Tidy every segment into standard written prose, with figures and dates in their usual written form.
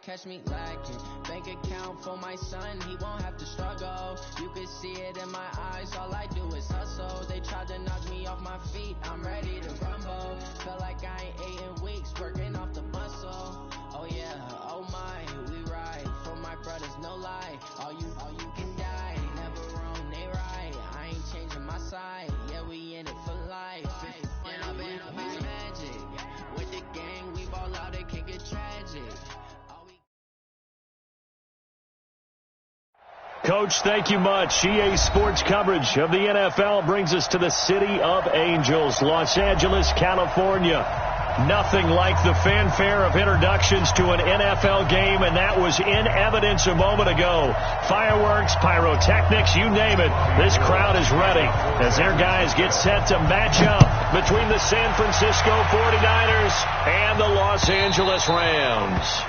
catch me lacking. Bank account for my son, he won't have to struggle. You can see it in my eyes, all I do is hustle. They tried to knock me off my feet, I'm ready to rumble. Felt like I ain't ate in weeks, working off the muscle. Oh yeah, oh my, we ride for my brothers, no lie. All you can die, never wrong, they right. I ain't changing my side, yeah, we in it for life. And I've been magic. With the gang, we ball out, it can get tragic. Coach, thank you much. EA Sports coverage of the NFL brings us to the City of Angels, Los Angeles, California. Nothing like the fanfare of introductions to an NFL game, and that was in evidence a moment ago. Fireworks, pyrotechnics, you name it. This crowd is ready as their guys get set to match up between the San Francisco 49ers and the Los Angeles Rams.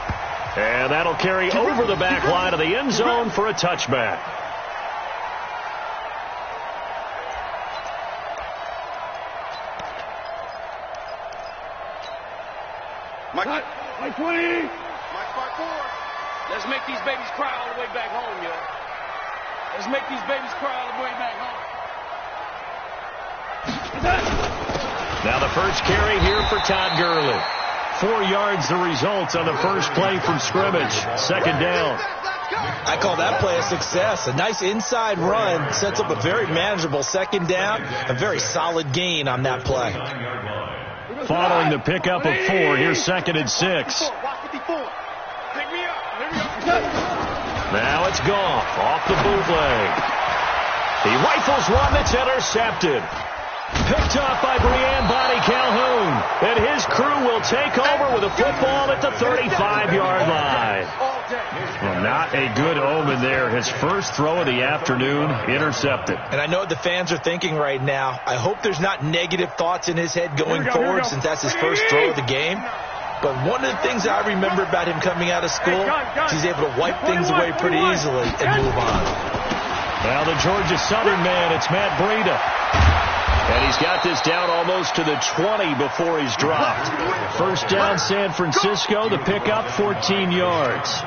And that'll carry over the back line of the end zone for a touchback. Mike 20. Mike 4. Let's make these babies cry all the way back home, yo. Let's make these babies cry all the way back home. Now the first carry here for Todd Gurley. 4 yards the result on the first play from scrimmage. Second down. I call that play a success. A nice inside run sets up a very manageable second down. A very solid gain on that play. Following the pickup of 4, here's 2nd and 6. Now it's Goff off the bootleg. He rifles one that's intercepted. Picked up by Brian Bonnie Calhoun. And his crew will take over with a football at the 35-yard line. Well, not a good omen there. His first throw of the afternoon intercepted. And I know what the fans are thinking right now. I hope there's not negative thoughts in his head going forward since that's his first throw of the game. But one of the things I remember about him coming out of school is he's able to wipe things away pretty easily and move on. Now the Georgia Southern man, it's Matt Breida. And he's got this down almost to the 20 before he's dropped. First down, San Francisco. The pickup, 14 yards.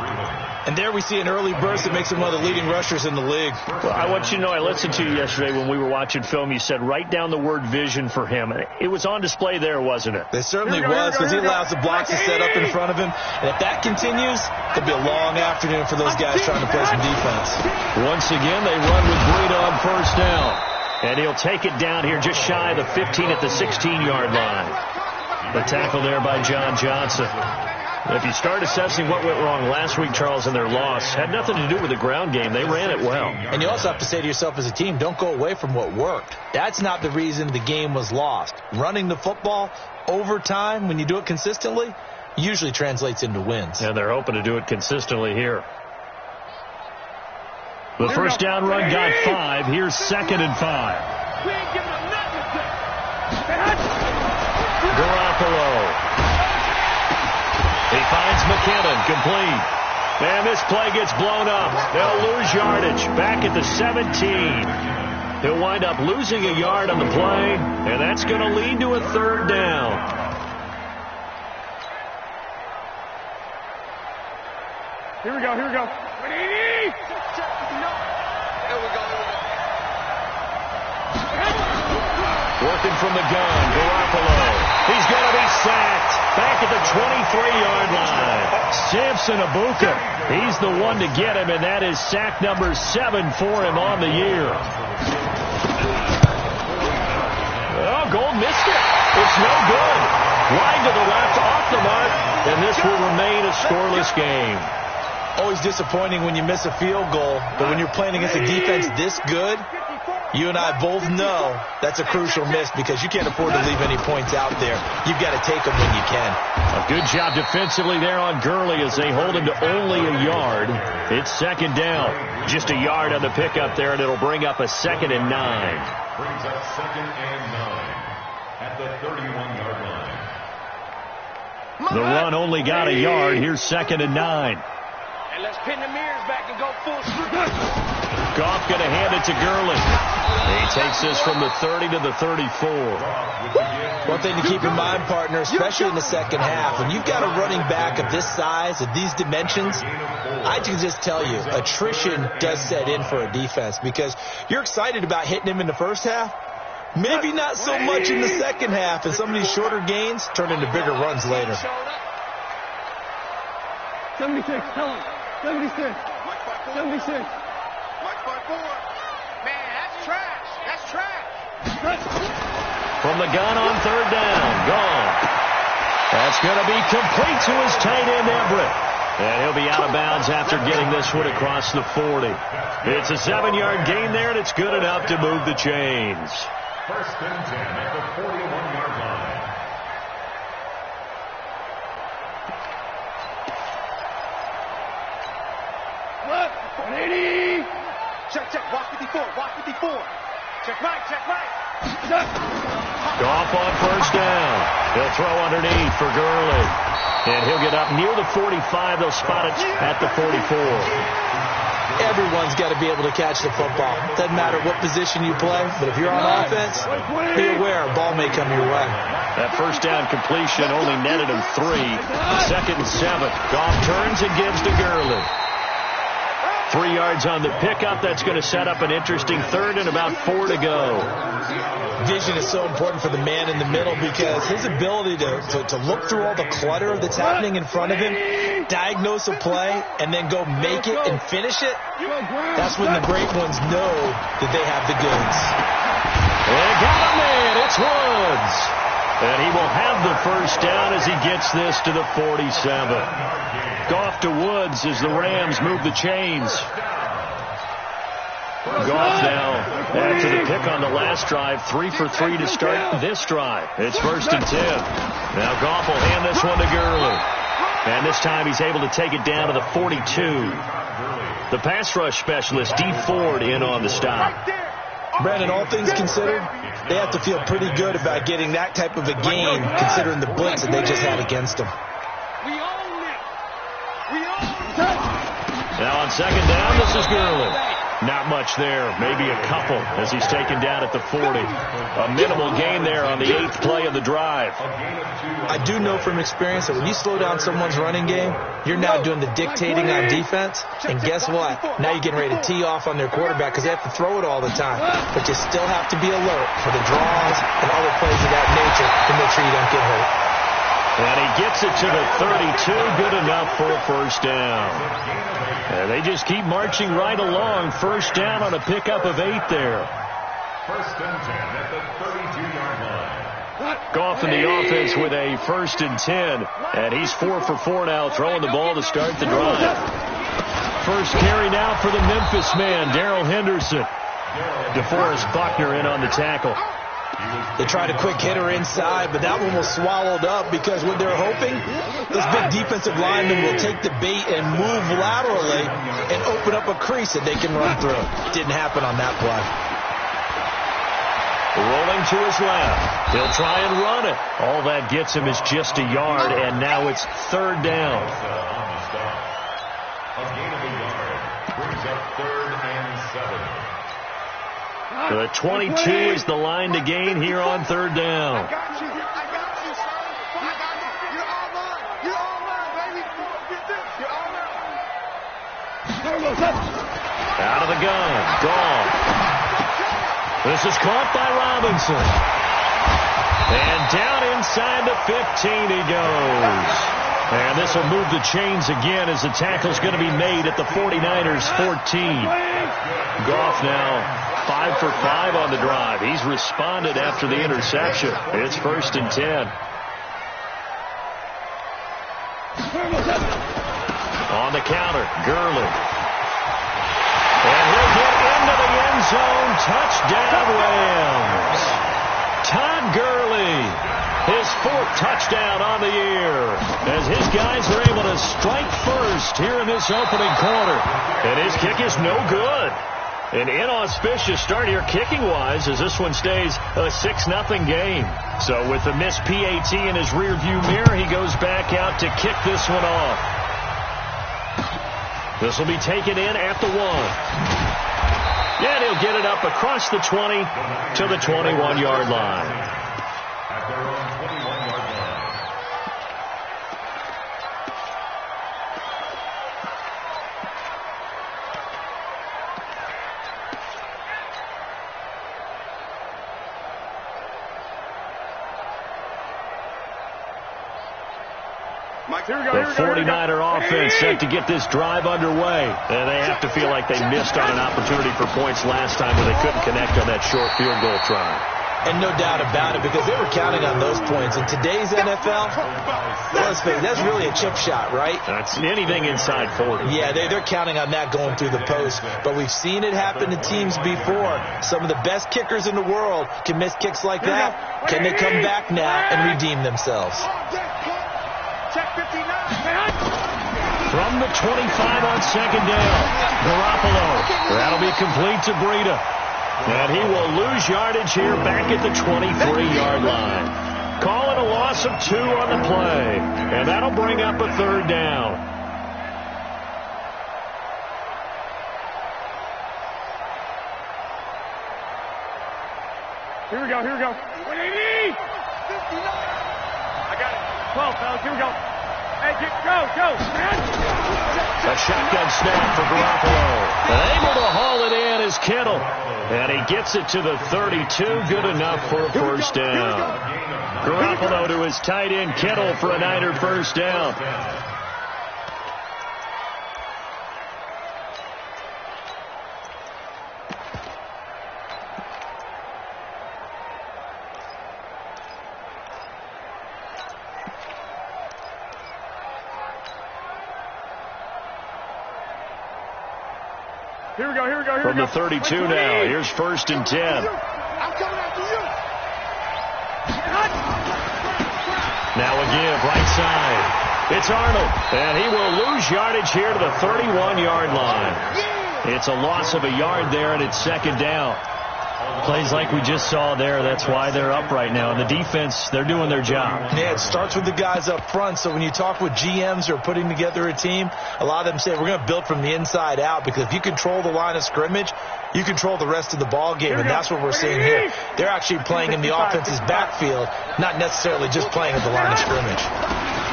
And there we see an early burst that makes him one of the leading rushers in the league. Well, I want you to know, I listened to you yesterday when we were watching film. You said write down the word vision for him. It was on display there, wasn't it? It certainly was, because he allows the blocks to set up in front of him. And if that continues, it could be a long afternoon for those guys trying to play some defense. Once again, they run with Breida on first down. And he'll take it down here just shy of the 15 at the 16-yard line. The tackle there by John Johnson. If you start assessing what went wrong last week, Charles, in their loss, had nothing to do with the ground game. They ran it well. And you also have to say to yourself as a team, don't go away from what worked. That's not the reason the game was lost. Running the football over time, when you do it consistently, usually translates into wins. And they're hoping to do it consistently here. The first down run got 5. Here's 2nd and 5. We ain't giving them nothing. Garoppolo. He finds McKinnon, complete. And this play gets blown up. They'll lose yardage back at the 17. He'll wind up losing a yard on the play, and that's going to lead to a 3rd down. Here we go. Working from the gun, Garoppolo. He's going to be sacked back at the 23-yard line. Samson Abuka, he's the one to get him, and that is sack number 7 for him on the year. Oh, Gold missed it. It's no good. Wide to the left, off the mark, and this will remain a scoreless game. Always disappointing when you miss a field goal, but when you're playing against a defense this good, you and I both know that's a crucial miss because you can't afford to leave any points out there. You've got to take them when you can. A good job defensively there on Gurley as they hold him to only a yard. It's 2nd down. Just a yard on the pickup there, and it'll bring up a 2nd and 9. Brings up 2nd and 9 at the 31-yard line. The run only got a yard. Here's 2nd and 9. And let's pin the mirrors back and go full speed. Goff going to hand it to Gurley. He takes this from the 30 to the 34. One thing to keep in mind, partner, especially in the second half, when you've got a running back of this size, of these dimensions, I can just tell you, attrition does set in for a defense because you're excited about hitting him in the first half. Maybe not so much in the second half, and some of these shorter gains turn into bigger runs later. 76, tell him. 76. 76. Mike 5-4. Man, that's trash. That's trash. From the gun on third down. Gone. That's going to be complete to his tight end, Everett. And he'll be out of bounds after getting this one across the 40. It's a 7-yard gain there, and it's good enough to move the chains. First and 10 at the 41-yard line. What? 180. Check. Walk 54. Walk 54. Check right. Goff on first down. He'll throw underneath for Gurley. And he'll get up near the 45. They'll spot it at the 44. Everyone's got to be able to catch the football. Doesn't matter what position you play, but if you're on offense, be aware a ball may come your way. That first down completion only netted him 3. Second and 7. Goff turns and gives to Gurley. 3 yards on the pickup. That's going to set up an interesting third and about 4 to go. Vision is so important for the man in the middle because his ability to look through all the clutter that's happening in front of him, diagnose a play, and then go make it and finish it, that's when the great ones know that they have the goods. They got a man. It's Woods. And he will have the first down as he gets this to the 47. Goff to Woods as the Rams move the chains. Goff now, after the pick on the last drive, 3 for 3 to start this drive. It's first and 10. Now Goff will hand this one to Gurley. And this time he's able to take it down to the 42. The pass rush specialist, D. Ford, in on the stop. Brandon, all things considered, they have to feel pretty good about getting that type of a gain considering the blitz that they just had against them. Now on second down, this is Gurley. Not much there, maybe a couple as he's taken down at the 40. A minimal gain there on the 8th play of the drive. I do know from experience that when you slow down someone's running game, you're now doing the dictating on defense. And guess what? Now you're getting ready to tee off on their quarterback because they have to throw it all the time. But you still have to be alert for the draws and other plays of that nature to make sure you don't get hurt. And he gets it to the 32. Good enough for a first down. And they just keep marching right along. First down on a pickup of 8 there. First and 10 at the 32-yard line. Goff in the offense with a first and 10. And he's 4 for 4 now, throwing the ball to start the drive. First carry now for the Memphis man, Darrell Henderson. DeForest Buckner in on the tackle. They tried a quick hitter inside, but that one was swallowed up because what they're hoping, those big defensive linemen will take the bait and move laterally and open up a crease that they can run through. Didn't happen on that play. Rolling to his left. He'll try and run it. All that gets him is just a yard, and now it's third down. A gain of a yard brings up 3rd and 7. The 22 is the line to gain here on third down. I got you, son. I got you. You're all mine. You're all mine, baby. Get this. You're all mine. Out of the gun. Gone. This is caught by Robinson. And down inside the 15 he goes. And this will move the chains again as the tackle's going to be made at the 49ers 14. Goff now 5 for 5 on the drive. He's responded after the interception. It's first and 10. On the counter, Gurley. And he'll get into the end zone. Touchdown, Rams. Todd Gurley, his 4th touchdown on the year, as his guys are able to strike first here in this opening quarter. And his kick is no good. An inauspicious start here kicking-wise as this one stays a 6-0 game. So with the missed PAT in his rearview mirror, he goes back out to kick this one off. This will be taken in at the 1. And he'll get it up across the 20 to the 21-yard line. At their own 21-yard line. The 49er offense set to get this drive underway. And they have to feel like they missed on an opportunity for points last time when they couldn't connect on that short field goal try. And no doubt about it, because they were counting on those points. In today's NFL, let's face it, that's really a chip shot, right? That's anything inside 40. Yeah, they're counting on that going through the post. But we've seen it happen to teams before. Some of the best kickers in the world can miss kicks like that. Can they come back now and redeem themselves? From the 25 on second down, Garoppolo. That'll be complete to Breida. And he will lose yardage here back at the 23-yard line. Calling a loss of 2 on the play. And that'll bring up a third down. Here we go. 180! 59! I got it. 12, fellas. Here we go. Hey, go, man! A shotgun snap for Garoppolo. And able to haul it in is Kittle. And he gets it to the 32. Good enough for a first down. Garoppolo to his tight end Kittle for a Niner first down. Here we go. From the 32 now. Here's first and 10. I'm coming after you. Now again, right side. It's Arnold. And he will lose yardage here to the 31-yard line. It's a loss of a yard there, and it's second down. Plays like we just saw there. That's why they're up right now. And the defense, they're doing their job. Yeah, it starts with the guys up front. So when you talk with GMs who are putting together a team, a lot of them say we're going to build from the inside out, because if you control the line of scrimmage, you control the rest of the ball game, and that's what we're seeing here. They're actually playing in the offense's backfield, not necessarily just playing at the line of scrimmage.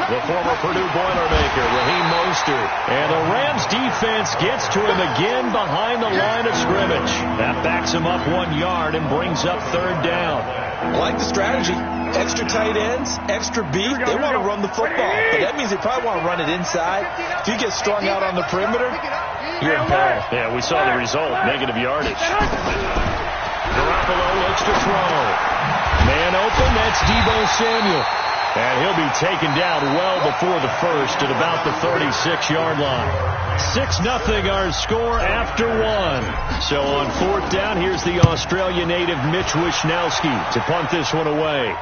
The former Purdue Boilermaker, Raheem Mostert. And the Rams defense gets to him again behind the line of scrimmage. That backs him up 1 yard and brings up third down. I like the strategy. Extra tight ends, extra beat. They want to run the football, but that means they probably want to run it inside. If you get strung out on the perimeter, you're in peril. Yeah, we saw the result, negative yardage. Garoppolo looks to throw. Man open, that's Deebo Samuel. And he'll be taken down well before the first at about the 36-yard line. 6-0 our score after 1. So on fourth down, here's the Australia native Mitch Wishnowski to punt this one away.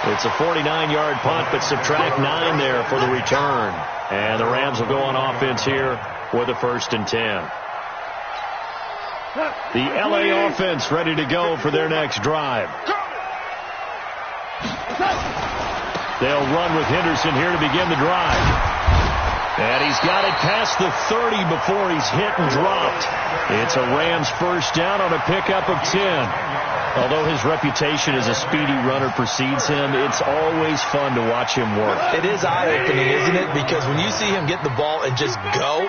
It's a 49-yard punt, but subtract 9 there for the return. And the Rams will go on offense here with a first and 10. The LA offense ready to go for their next drive. They'll run with Henderson here to begin the drive. And he's got it past the 30 before he's hit and dropped. It's a Rams first down on a pickup of 10. Although his reputation as a speedy runner precedes him, it's always fun to watch him work. It is eye-opening, isn't it? Because when you see him get the ball and just go,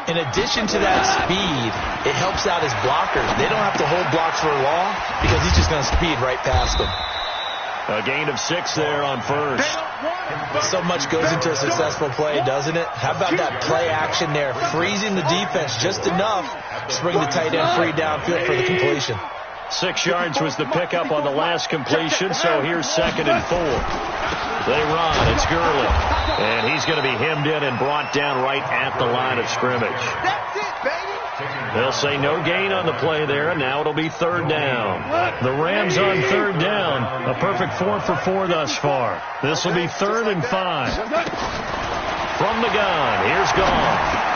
in addition to that speed, it helps out his blockers. They don't have to hold blocks for long because he's just going to speed right past them. A gain of 6 there on first. So much goes into a successful play, doesn't it? How about that play action there, freezing the defense just enough to bring the tight end free downfield for the completion. 6 yards was the pickup on the last completion, so here's second and 4. They run. It's Gurley. And he's going to be hemmed in and brought down right at the line of scrimmage. That's it, baby. They'll say no gain on the play there, and now it'll be third down. The Rams on third down. A perfect 4 for 4 thus far. This will be third and 5. From the gun, here's Goff.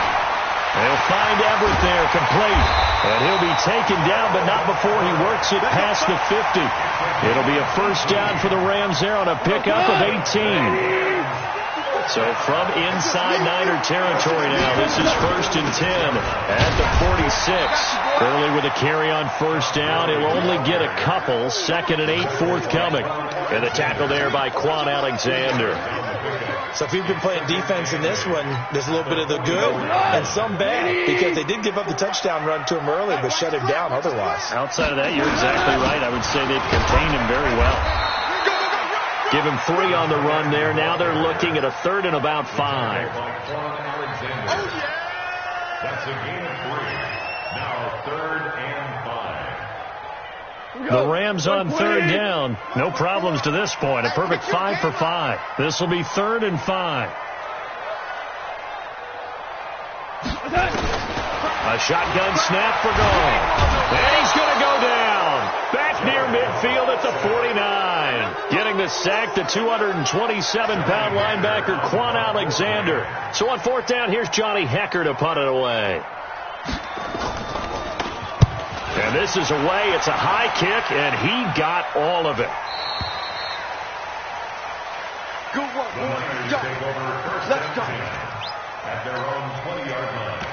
They'll find Everett there, complete. And he'll be taken down, but not before he works it past the 50. It'll be a first down for the Rams there on a pickup of 18. So from inside Niner territory now, this is 1st and 10 at the 46. Gurley with a carry on first down. He'll only get a couple. 2nd and 8 forthcoming. And the tackle there by Quan Alexander. So if you've been playing defense in this one, there's a little bit of the good and some bad, because they did give up the touchdown run to him early, but shut him down otherwise. Outside of that, you're exactly right. I would say they've contained him very well. Give him 3 on the run there. Now they're looking at a 3rd and about 5. That's a gain of 3. Now 3rd and 5. The Rams on 3rd down. No problems to this point. A perfect 5 for 5. This will be 3rd and 5. A shotgun snap for goal. And he's going to go down. Back near midfield at the 49. Getting the sack, the 227-pound linebacker, Quan Alexander. So on 4th down, here's Johnny Hecker to punt it away. And this is away. It's a high kick, and he got all of it. Good work, boys. Let's go. At their own 20-yard line.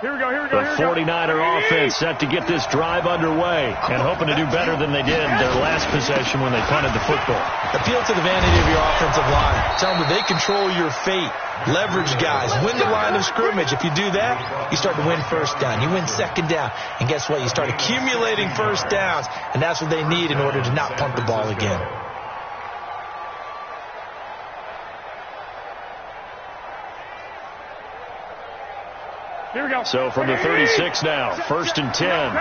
Here we go. The 49er offense set to get this drive underway and hoping to do better than they did their last possession when they punted the football. Appeal to the vanity of your offensive line. Tell them that they control your fate. Leverage guys. Win the line of scrimmage. If you do that, you start to win 1st down. You win 2nd down. And guess what? You start accumulating 1st downs, and that's what they need in order to not punt the ball again. Here we go. So from the 36 now, 1st and 10. 13.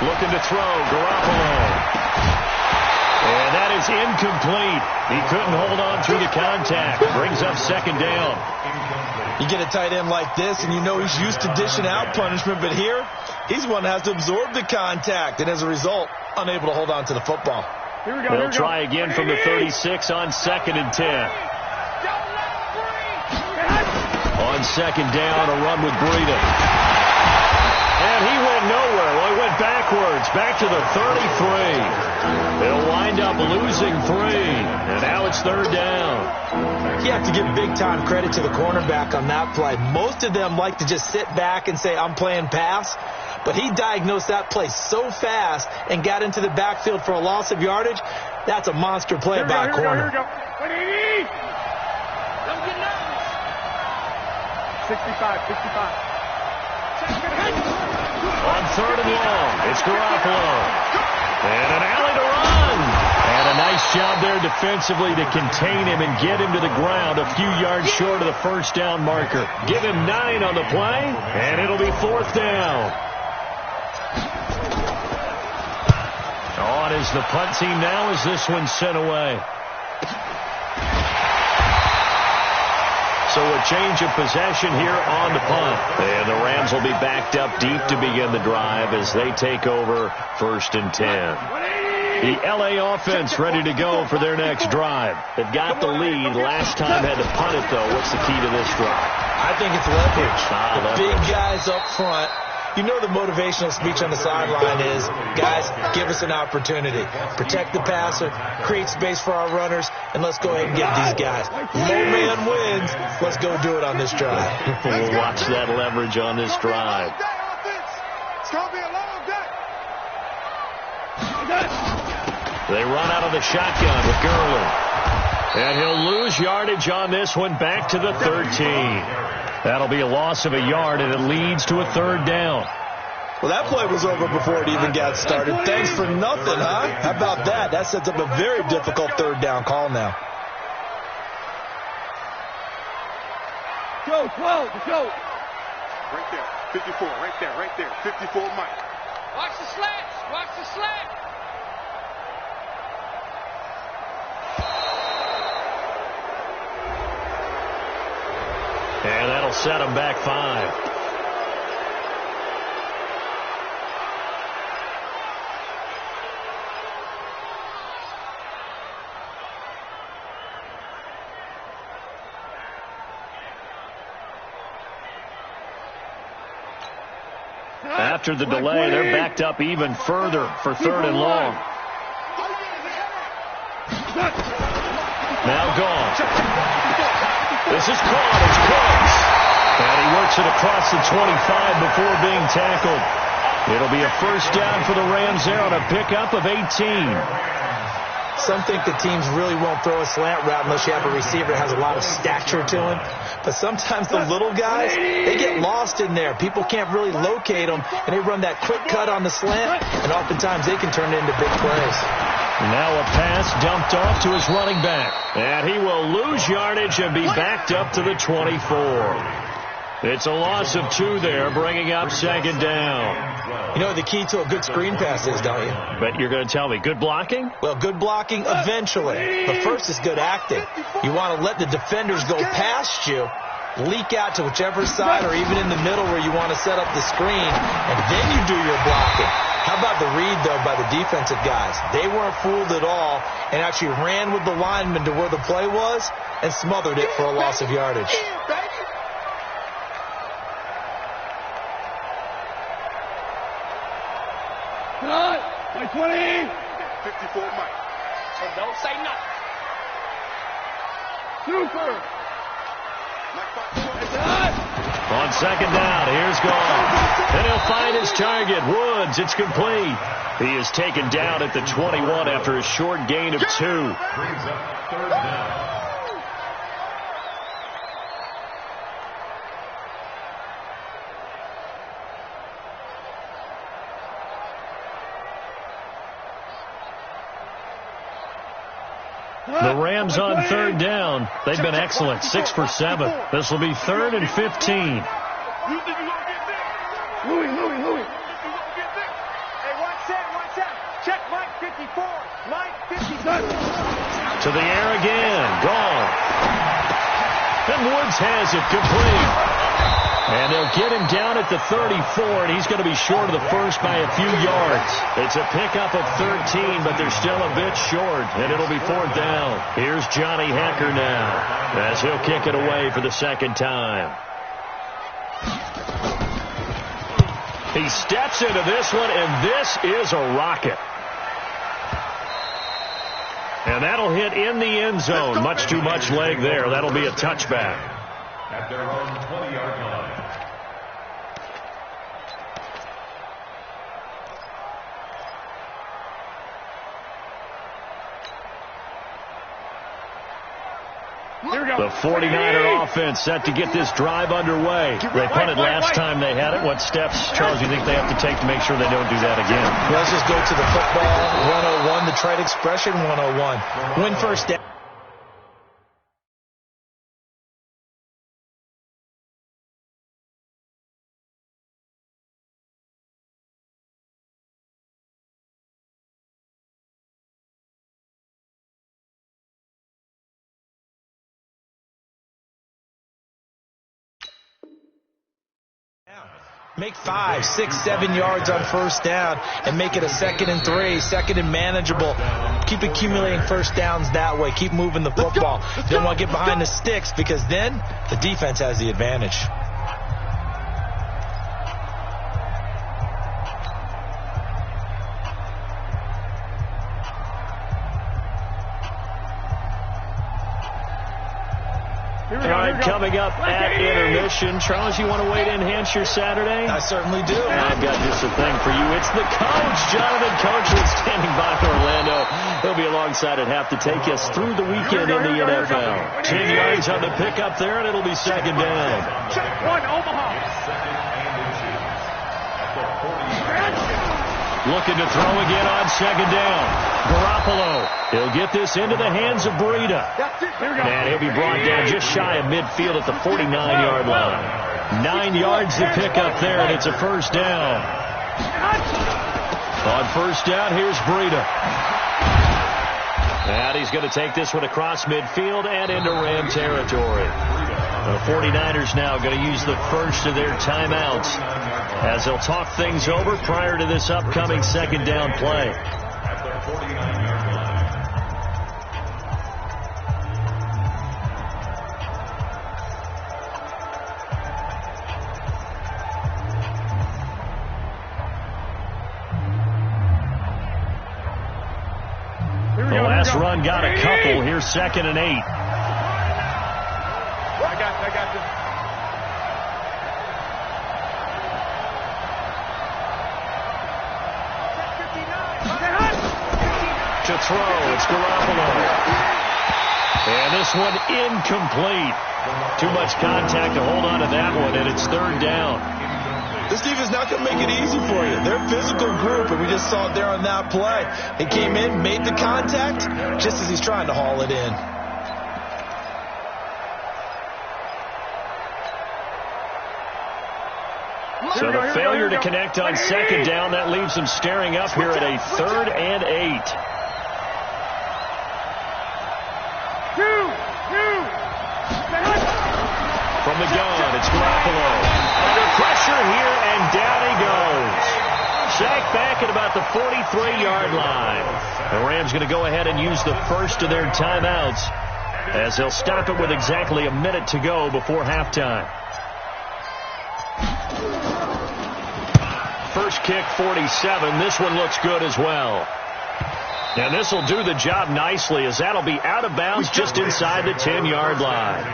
Looking to throw, Garoppolo. And that is incomplete. He couldn't hold on through the contact. Brings up 2nd down. You get a tight end like this, and you know he's used to dishing out punishment, but here, he's one that has to absorb the contact, and as a result, unable to hold on to the football. Here we go. They'll try again from the 36 on 2nd and 10. On 2nd down, a run with Breida. And he went nowhere. Well, he went backwards, back to the 33. They'll wind up losing 3. And now it's 3rd down. You have to give big-time credit to the cornerback on that play. Most of them like to just sit back and say, I'm playing pass. But he diagnosed that play so fast and got into the backfield for a loss of yardage. That's a monster play by a corner. Here we go. 65. On 3rd and long, it's Garoppolo. And an alley to run. And a nice job there defensively to contain him and get him to the ground a few yards short of the 1st down marker. Give him 9 on the play, and it'll be 4th down. On is the punt team now as this one's sent away. So a change of possession here on the punt. And the Rams will be backed up deep to begin the drive as they take over 1st and 10. The L.A. offense ready to go for their next drive. They've got the lead. Last time had to punt it, though. What's the key to this drive? I think it's leverage. Leverage. Big guys up front. You know the motivational speech on the sideline is, guys, give us an opportunity. Protect the passer, create space for our runners, and let's go ahead and get these guys. Low man wins. Let's go do it on this drive. We'll watch that leverage on this drive. It's going to be a long day. They run out of the shotgun with Gurley. And he'll lose yardage on this one back to the 13. That'll be a loss of a yard, and it leads to a 3rd down. Well, that play was over before it even got started. Thanks for nothing, huh? How about that? That sets up a very difficult 3rd down call now. Go, 12, go. Right there, 54, right there, 54 Mike. Watch the slats, watch the slats. And that'll set them back 5. After the delay, they're backed up even further for 3rd and long. Now gone. This is caught. It's Cooks. And he works it across the 25 before being tackled. It'll be a first down for the Rams there on a pickup of 18. Some think the teams really won't throw a slant route unless you have a receiver that has a lot of stature to him. But sometimes the little guys, they get lost in there. People can't really locate them, and they run that quick cut on the slant, and oftentimes they can turn it into big plays. Now a pass dumped off to his running back. And he will lose yardage and be backed up to the 24. It's a loss of 2 there, bringing up 2nd down. You know what the key to a good screen pass is, don't you? But you're going to tell me, good blocking? Well, good blocking eventually. But first is good acting. You want to let the defenders go past you, leak out to whichever side or even in the middle where you want to set up the screen, and then you do your blocking. How about the read, though, by the defensive guys? They weren't fooled at all and actually ran with the lineman to where the play was and smothered it for a loss of yardage. My 20. 54 Mike. So don't say nothing. Super. On 2nd down, here's Gall. And he'll find his target, Woods. It's complete. He is taken down at the 21 after a short gain of 2. Brings up 3rd down. The Rams on 3rd down. They've been excellent, 6 for 7. This will be 3rd and 15. You think you're going to get this? Louis. Hey, watch that. Check Mike 54. Mike 57. To the air again. Gone. And Woods has it complete. And they'll get him down at the 34, and he's going to be short of the first by a few yards. It's a pickup of 13, but they're still a bit short, and it'll be 4th down. Here's Johnny Hacker now, as he'll kick it away for the 2nd time. He steps into this one, and this is a rocket. And that'll hit in the end zone. Much too much leg there. That'll be a touchback. At their own 20-yard line. The 49er offense set to get this drive underway. They punted last time they had it. What steps, Charles, do you think they have to take to make sure they don't do that again? Well, let's just go to the football 101, the trade expression 101. Win first down. Make 5, 6, 7 yards on first down and make it a 2nd and 3, 2nd and manageable. Keep accumulating first downs that way. Keep moving the football. You don't want to get behind the sticks because then the defense has the advantage. All right, coming up at intermission. Charles, you want to wait to enhance your Saturday? I certainly do. I've got just a thing for you. It's the coach, Jonathan Coachman, standing by for Orlando. He'll be alongside at half to take us through the weekend in the NFL. 10 yards on the pickup there, and it'll be 2nd down. Check 1, Omaha. Looking to throw again on 2nd down. Garoppolo. He'll get this into the hands of Breida. And he'll be brought down just shy of midfield at the 49-yard line. 9 yards to pick up there, and it's a first down. On first down, here's Breida. And he's going to take this one across midfield and into Ram territory. The 49ers now going to use the first of their timeouts as they'll talk things over prior to this upcoming 2nd down play. At their 49-yard line. pass run got a couple. Here's 2nd and 8. I got this. To throw, it's Garoppolo. And this one incomplete. Too much contact to hold on to that one, and it's 3rd down. This defense not going to make it easy for you. They're a physical group, and we just saw it there on that play. He came in, made the contact, just as he's trying to haul it in. So the failure to connect on 2nd down, that leaves them staring up here at a 3rd and 8. From the gun, it's Garoppolo. Under pressure here, and down he goes. Sacked back at about the 43-yard line. The Rams going to go ahead and use the first of their timeouts as they'll stop it with exactly a minute to go before halftime. First kick, 47. This one looks good as well. And this will do the job nicely, as that'll be out of bounds just inside the 10-yard line.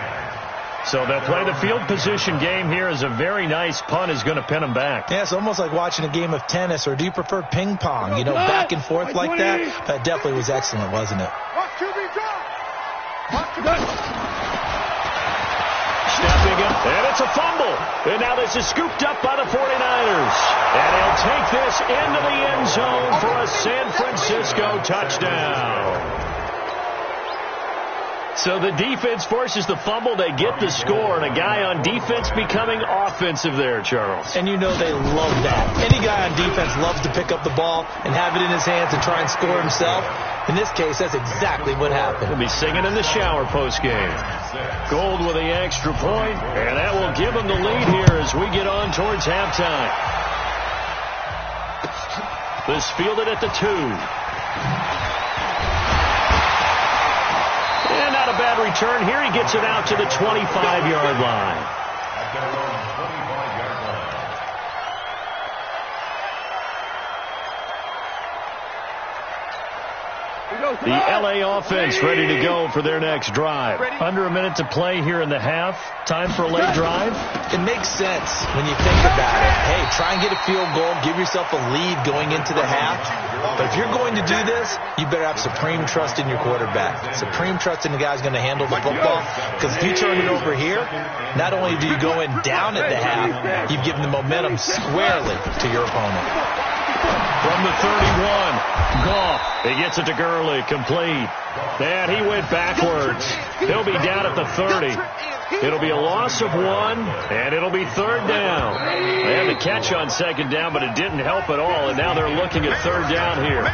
So they'll play the field position game here, as a very nice punt is going to pin them back. Yeah, it's almost like watching a game of tennis, or do you prefer ping pong? You know, back and forth like that? That definitely was excellent, wasn't it? Stepping up, and it's a fumble. And now this is scooped up by the 49ers. And he'll take this into the end zone for a San Francisco touchdown. So the defense forces the fumble. They get the score, and a guy on defense becoming offensive there, Charles. And you know they love that. Any guy on defense loves to pick up the ball and have it in his hands and try and score himself. In this case, that's exactly what happened. He'll be singing in the shower postgame. Gold with the extra point, and that will give him the lead here as we get on towards halftime. This fielded at the 2. And not a bad return here. He gets it out to the 25-yard line. The L.A. offense ready to go for their next drive. Under a minute to play here in the half. Time for a late drive. It makes sense when you think about it. Hey, try and get a field goal. Give yourself a lead going into the half. But if you're going to do this, you better have supreme trust in your quarterback. Supreme trust in the guy who's going to handle the football. Because if you turn it over here, not only do you go in down at the half, you've given the momentum squarely to your opponent. From the 31, Goff. He gets it to Gurley, complete. And he went backwards. He'll be down at the 30. It'll be a loss of 1, and it'll be 3rd down. They had the catch on 2nd down, but it didn't help at all, and now they're looking at 3rd down here.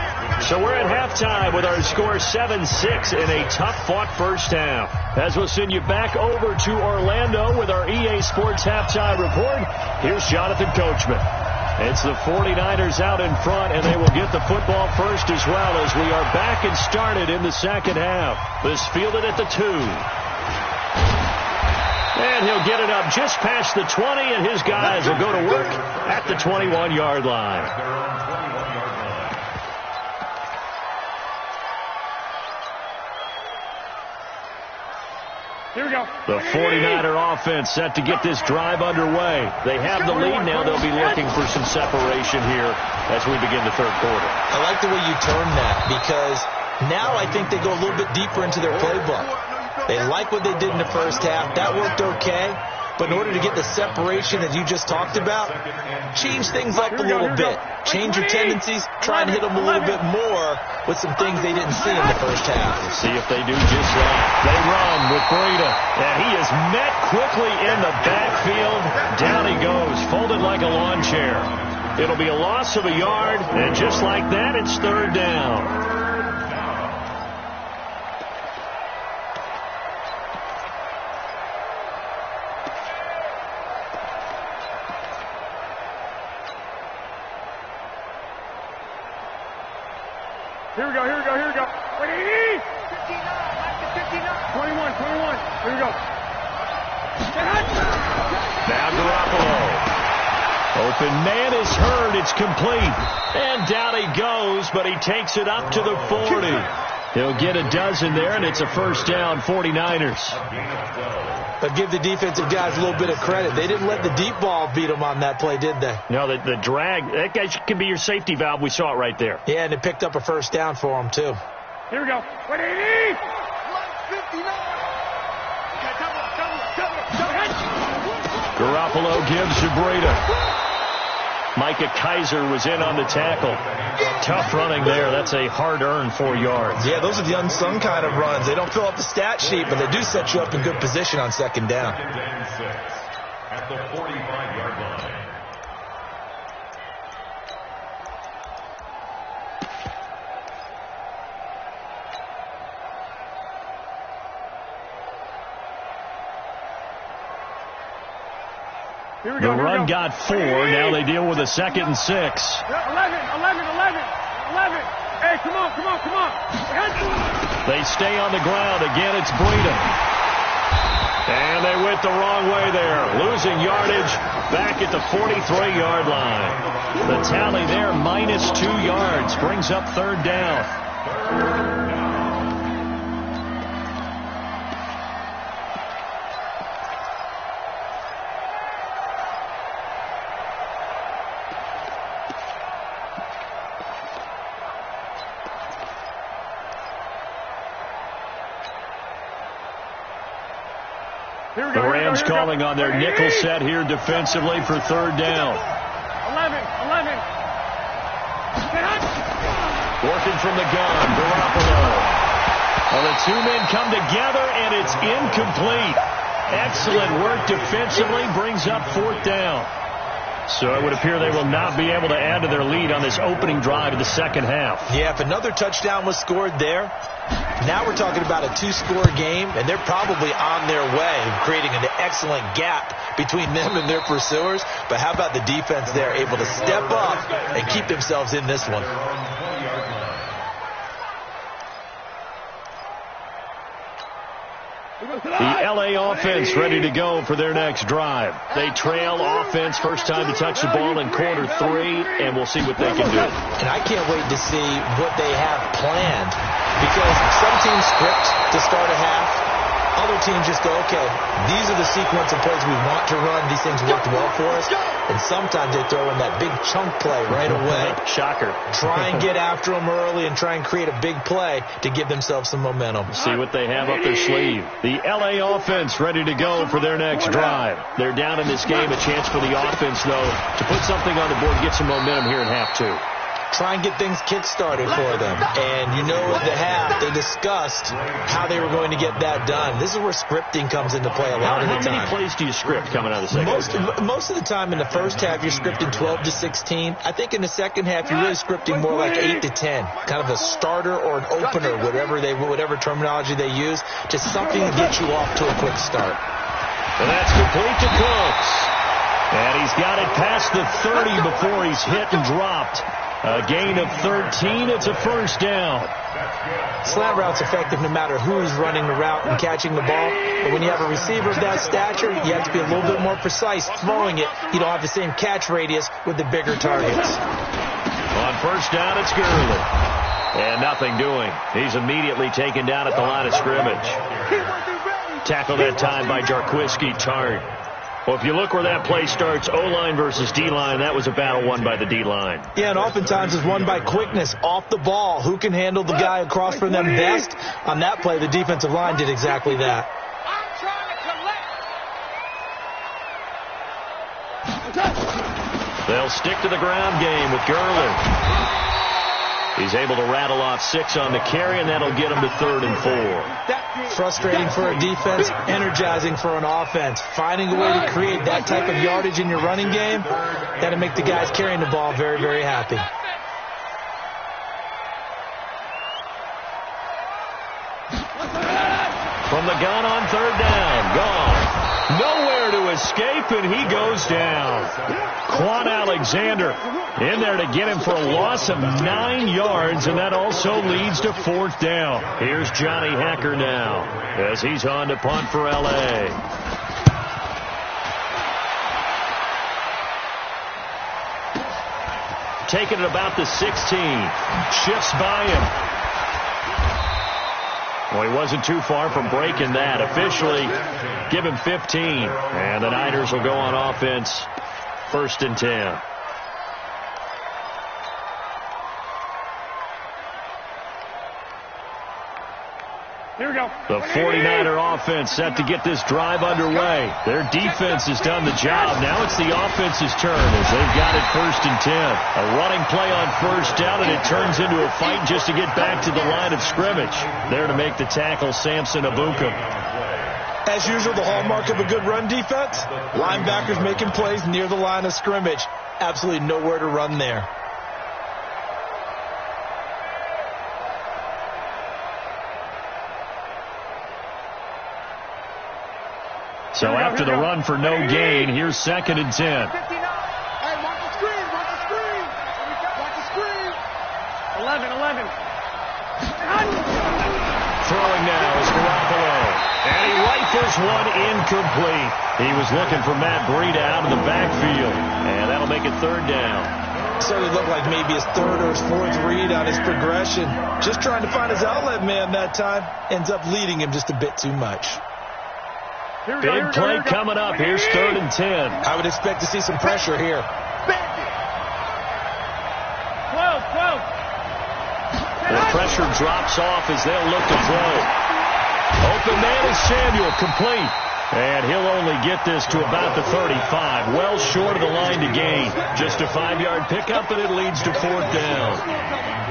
So we're at halftime with our score 7-6 in a tough-fought first half. As we'll send you back over to Orlando with our EA Sports Halftime Report, here's Jonathan Coachman. It's the 49ers out in front, and they will get the football first as well, as we are back and started in the second half. This fielded at the 2. And he'll get it up just past the 20, and his guys will go to work at the 21-yard line. Here we go. The 49er offense set to get this drive underway. They have the lead now. They'll be looking for some separation here as we begin the third quarter. I like the way you term that, because now I think they go a little bit deeper into their playbook. They like what they did in the first half. That worked okay. But in order to get the separation that you just talked about, change things up a little bit. Change your tendencies. Try and hit them a little bit more with some things they didn't see in the first half. Let's see if they do just that. They run with Breida. And he is met quickly in the backfield. Down he goes, folded like a lawn chair. It'll be a loss of a yard, and just like that, it's 3rd down. Here we go. Wait, 80! 59, 21. Here we go. Now Garoppolo. Open man is heard. It's complete. And down he goes, but he takes it up to the 40. He'll get a dozen there, and it's a first down, 49ers. But give the defensive guys a little bit of credit. They didn't let the deep ball beat them on that play, did they? No, the drag, that guy can be your safety valve. We saw it right there. Yeah, and it picked up a first down for them, too. Here we go. 180! Garoppolo gives to Breida. Micah Kaiser was in on the tackle. Tough running there. That's a hard-earned 4 yards. Yeah, those are the unsung kind of runs. They don't fill up the stat sheet, but they do set you up in good position on second down. At the 45-yard line. The run got 4. Now they deal with a 2nd and 6. 11. Hey, come on. They stay on the ground. Again, it's Breida. And they went the wrong way there. Losing yardage back at the 43-yard line. The tally there, -2 yards. Brings up 3rd down. The Rams calling on their nickel set here defensively for 3rd down. 11. Working from the gun, Garoppolo. Well, the 2 men come together, and it's incomplete. Excellent work defensively, brings up 4th down. So it would appear they will not be able to add to their lead on this opening drive of the second half. Yeah, if another touchdown was scored there, now we're talking about a 2-score game, and they're probably on their way, creating an excellent gap between them and their pursuers. But how about the defense there, able to step up and keep themselves in this one? The L.A. offense ready to go for their next drive. They trail offense, first time to touch the ball in quarter 3, and we'll see what they can do. And I can't wait to see what they have planned, because some teams script to start a half. Other teams just go, okay, these are the sequence of plays we want to run. These things worked well for us. And sometimes they throw in that big chunk play right away. Shocker. Try and get after them early and try and create a big play to give themselves some momentum. See what they have up their sleeve. The L.A. offense ready to go for their next drive. They're down in this game. A chance for the offense, though, to put something on the board, get some momentum here in half 2. Try and get things kick-started for them. And you know at the half, they discussed how they were going to get that done. This is where scripting comes into play a lot of the time. How many plays do you script coming out of the second half? Most of the time in the first half, you're scripting 12 to 16. I think in the second half, you're really scripting more like 8 to 10. Kind of a starter or an opener, whatever terminology they use, just something to get you off to a quick start. And that's complete to Cooks. And he's got it past the 30 before he's hit and dropped. A gain of 13. It's a first down. Slant route's effective no matter who's running the route and catching the ball. But when you have a receiver of that stature, you have to be a little bit more precise throwing it. You don't have the same catch radius with the bigger targets. On first down, it's Gurley. And nothing doing. He's immediately taken down at the line of scrimmage. Tackled that time by Jarquiski Tart. Well, if you look where that play starts, O-line versus D-line, that was a battle won by the D-line. Yeah, and oftentimes it's won by quickness off the ball. Who can handle the guy across from them best? On that play, the defensive line did exactly that. They'll stick to the ground game with Gurley. He's able to rattle off 6 on the carry, and that'll get him to 3rd and 4. Frustrating for a defense, energizing for an offense. Finding a way to create that type of yardage in your running game, that'll make the guys carrying the ball very, very happy. From the gun on 3rd down, gone. Nowhere to escape, and he goes down. Quan Alexander in there to get him for a loss of 9 yards, and that also leads to 4th down. Here's Johnny Hacker now as he's on to punt for L.A. Taking it about the 16. Shifts by him. Well, he wasn't too far from breaking that. Officially, give him 15. And the Niners will go on offense, 1st and 10. Here we go. The 49er offense set to get this drive underway. Their defense has done the job. Now it's the offense's turn as they've got it 1st and 10. A running play on 1st down, and it turns into a fight just to get back to the line of scrimmage. There to make the tackle, Samson Abuka. As usual, the hallmark of a good run defense, linebackers making plays near the line of scrimmage. Absolutely nowhere to run there. So after the run for no gain, here's 2nd and 10. Hey, watch the screen, watch the screen. Watch the screen. 11. Throwing now is Garoppolo. And he rifles one incomplete. He was looking for Matt Breida out of the backfield. And that'll make it 3rd down. Certainly looked like maybe his 3rd or his 4th read on his progression. Just trying to find his outlet man that time. Ends up leading him just a bit too much. Big play coming up. Here's 3rd and 10. I would expect to see some pressure here. 12. The pressure drops off as they'll look to throw. Open man is Samuel, complete. And he'll only get this to about the 35. Well short of the line to gain. Just a 5-yard pickup, and it leads to 4th down.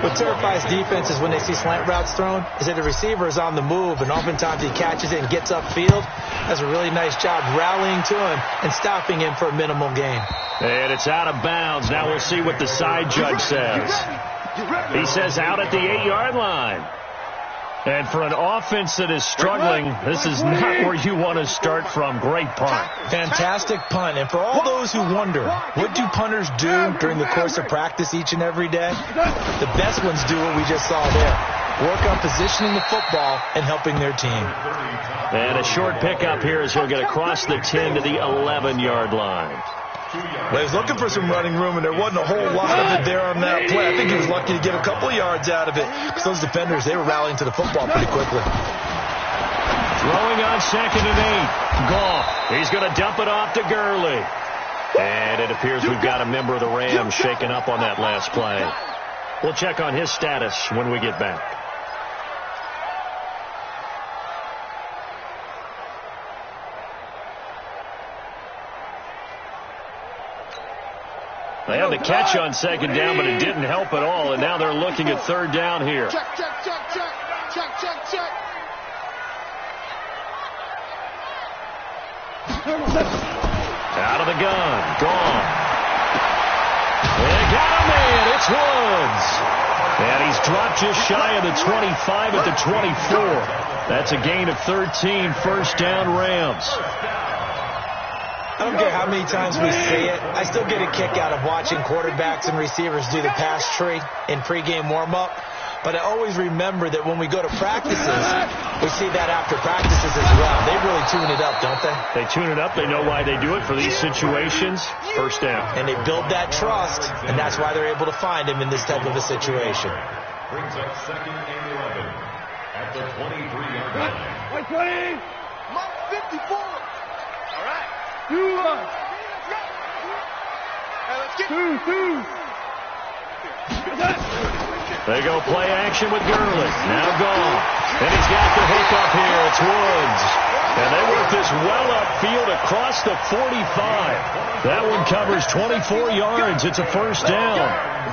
What terrifies defenses when they see slant routes thrown is that the receiver is on the move, and oftentimes he catches it and gets upfield. Does a really nice job rallying to him and stopping him for a minimal gain. And it's out of bounds. Now we'll see what the side judge says. He says out at the 8-yard line. And for an offense that is struggling, this is not where you want to start from. Great punt. Fantastic punt. And for all those who wonder, what do punters do during the course of practice each and every day? The best ones do what we just saw there. Work on positioning the football and helping their team. And a short pickup here as he'll get across the 10 to the 11-yard line. Well, he was looking for some running room, and there wasn't a whole lot of it there on that play. I think he was lucky to get a couple of yards out of it. Because those defenders, they were rallying to the football pretty quickly. Throwing on 2nd and 8. Goff. He's going to dump it off to Gurley. And it appears we've got a member of the Rams shaken up on that last play. We'll check on his status when we get back. They had the catch on 2nd down, but it didn't help at all, and now they're looking at 3rd down here. Check. Out of the gun. Gone. They got a man. It's Woods. And he's dropped just shy of the 25 at the 24. That's a gain of 13. 1st down, Rams. I don't care how many times we see it. I still get a kick out of watching quarterbacks and receivers do the pass tree in pregame warm-up. But I always remember that when we go to practices, we see that after practices as well. They really tune it up, don't they? They tune it up. They know why they do it for these situations. 1st down. And they build that trust, and that's why they're able to find him in this type of a situation. Brings up 2nd and 11 at the 23-yard line. 20. Mark 54. All right. 2. They go play action with Gurley. Now gone. And he's got the hook up here. It's Woods. And they work this well upfield across the 45. That one covers 24 yards. It's a 1st down.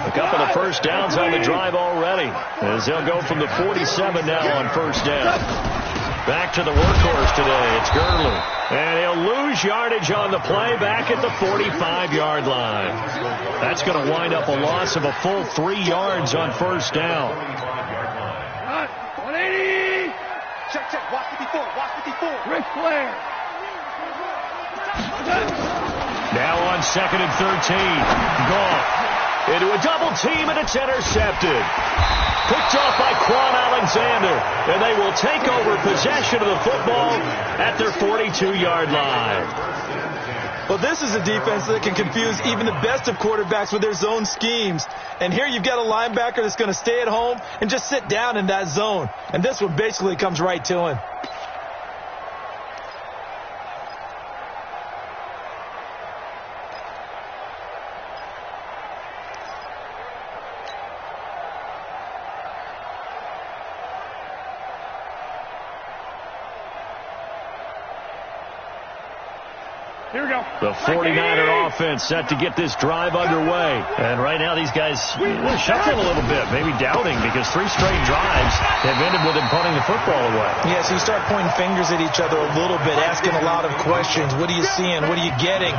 A couple of 1st downs on the drive already, as they'll go from the 47 now on 1st down. Back to the workhorse today. It's Gurley. And he'll lose yardage on the play back at the 45-yard line. That's going to wind up a loss of a full 3 yards on 1st down. 180. Check. Watch 54. Ric Flair. Now on 2nd and 13. Goff into a double team, and it's intercepted. Picked off by Quan Alexander, and they will take over possession of the football at their 42-yard line. Well, this is a defense that can confuse even the best of quarterbacks with their zone schemes. And here you've got a linebacker that's going to stay at home and just sit down in that zone. And this one basically comes right to him. Here we go. The 49er offense set to get this drive underway. And right now these guys shuffling a little bit, maybe doubting, because 3 straight drives have ended with them punting the football away. Yeah, so you start pointing fingers at each other a little bit, asking a lot of questions. What are you seeing? What are you getting?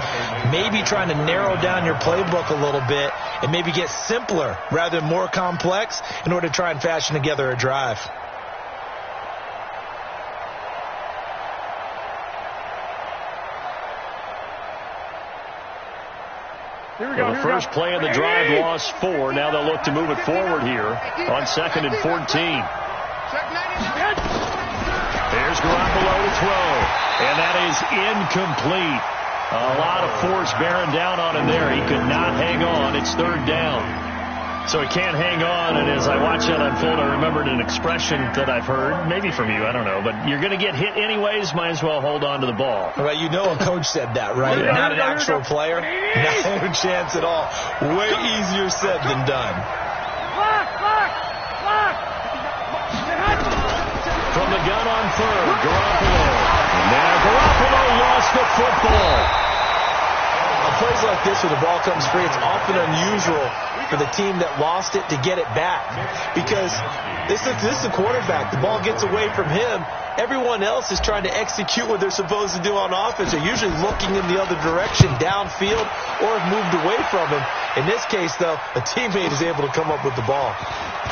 Maybe trying to narrow down your playbook a little bit and maybe get simpler rather than more complex in order to try and fashion together a drive. The first play of the drive lost 4. Now they'll look to move it forward here on 2nd and 14. There's Garoppolo to throw, and that is incomplete. A lot of force bearing down on him there. He could not hang on. It's 3rd down. So he can't hang on, and as I watch that unfold, I remembered an expression that I've heard, maybe from you, I don't know, but you're going to get hit anyways, might as well hold on to the ball. Well, you know a coach said that, right? Yeah. Not an actual player. Not a chance at all. Way easier said than done. From the gun on 3rd, Garoppolo. Now Garoppolo lost the football. On plays like this where the ball comes free, it's often unusual for the team that lost it to get it back, because this is the quarterback. The ball gets away from him. Everyone else is trying to execute what they're supposed to do on offense. They're usually looking in the other direction, downfield, or have moved away from him. In this case, though, a teammate is able to come up with the ball.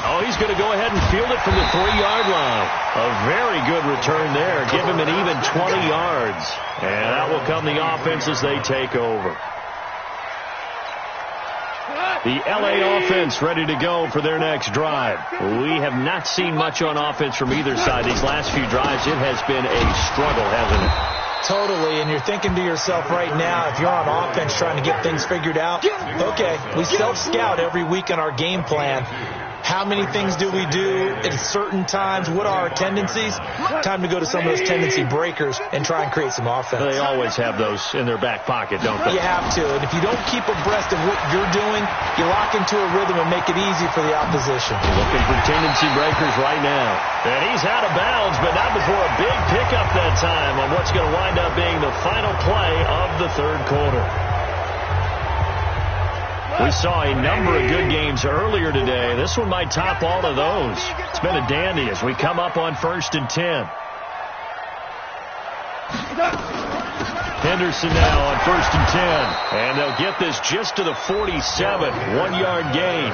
Oh, he's going to go ahead and field it from the 3-yard line. A very good return there. Give him an even 20 yards. And that will come the offense as they take over. The LA offense ready to go for their next drive. We have not seen much on offense from either side. These last few drives, it has been a struggle, hasn't it? Totally, and you're thinking to yourself right now, if you're on offense trying to get things figured out, okay, we self-scout every week in our game plan. How many things do we do at certain times? What are our tendencies? Time to go to some of those tendency breakers and try and create some offense. They always have those in their back pocket, don't they? You have to, and if you don't keep abreast of what you're doing, you lock into a rhythm and make it easy for the opposition. Looking for tendency breakers right now. And he's out of bounds, but not before a big pickup that time on what's going to wind up being the final play of the 3rd quarter. We saw a number of good games earlier today. This one might top all of those. It's been a dandy as we come up on 1st and 10. Henderson now on 1st and 10. And they'll get this just to the 47. 1-yard gain.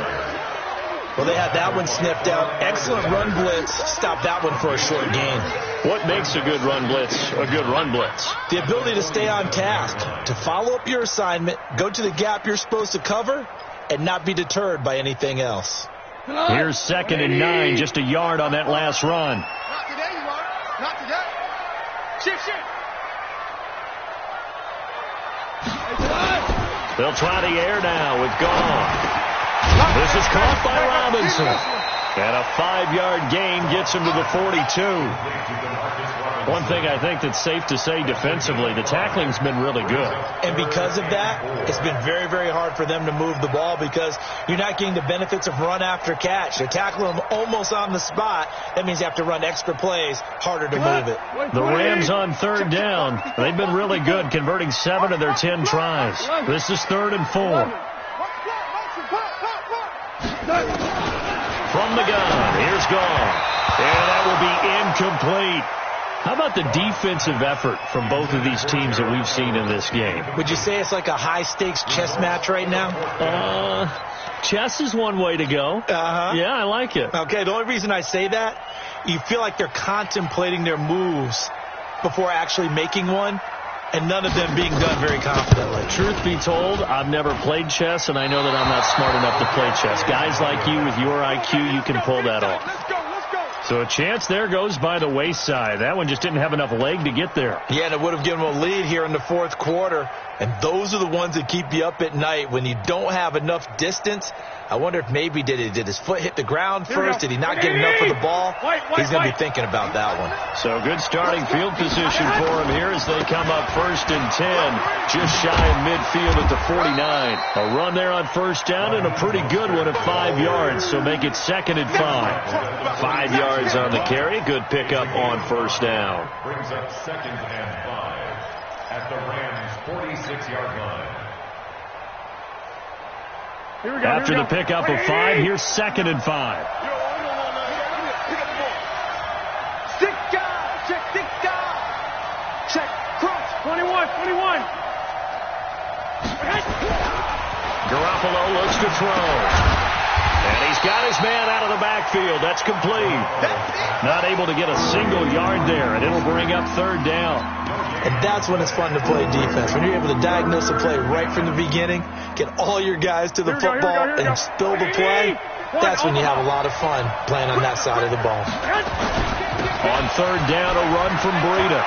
Well, they had that one sniffed out. Excellent run blitz. Stop that one for a short gain. What makes a good run blitz a good run blitz? The ability to stay on task, to follow up your assignment, go to the gap you're supposed to cover, and not be deterred by anything else. Here's 2nd and 9, just a yard on that last run. Not today, you are. Not today. Shift. They'll try the air now with Gone. This is caught by Robinson. And a 5-yard gain gets him to the 42. One thing I think that's safe to say defensively, the tackling's been really good. And because of that, it's been very, very hard for them to move the ball because you're not getting the benefits of run after catch. They're tackling them almost on the spot. That means you have to run extra plays, harder to move it. The Rams on 3rd down. They've been really good, converting 7 of their 10 tries. This is 3rd and 4. From the gun, here's Gone. And that will be incomplete. How about the defensive effort from both of these teams that we've seen in this game? Would you say it's like a high-stakes chess match right now? Chess is one way to go. Yeah, I like it. Okay, the only reason I say that, you feel like they're contemplating their moves before actually making one, and none of them being done very confidently. Truth be told, I've never played chess, and I know that I'm not smart enough to play chess. Guys like you with your IQ, you can pull that off. So a chance there goes by the wayside. That one just didn't have enough leg to get there. Yeah, and it would have given them a lead here in the fourth quarter. And those are the ones that keep you up at night when you don't have enough distance. I wonder if maybe did his foot hit the ground first? Did he not get enough of the ball? He's going to be thinking about that one. So good starting field position for him here as they come up 1st and 10, just shy of midfield at the 49. A run there on first down and a pretty good one at 5 yards, so make it 2nd and 5. 5 yards on the carry. Good pickup on first down. Brings up 2nd and 5 at the Rams' 46-yard line. After the pickup of 5, here's 2nd and 5. Check, cross, 21. Garoppolo looks to throw. And he's got his man out of the backfield. That's complete. Not able to get a single yard there, and it'll bring up 3rd down. And that's when it's fun to play defense. When you're able to diagnose a play right from the beginning, get all your guys to the football and spill the play, that's when you have a lot of fun playing on that side of the ball. On 3rd down, a run from Breida.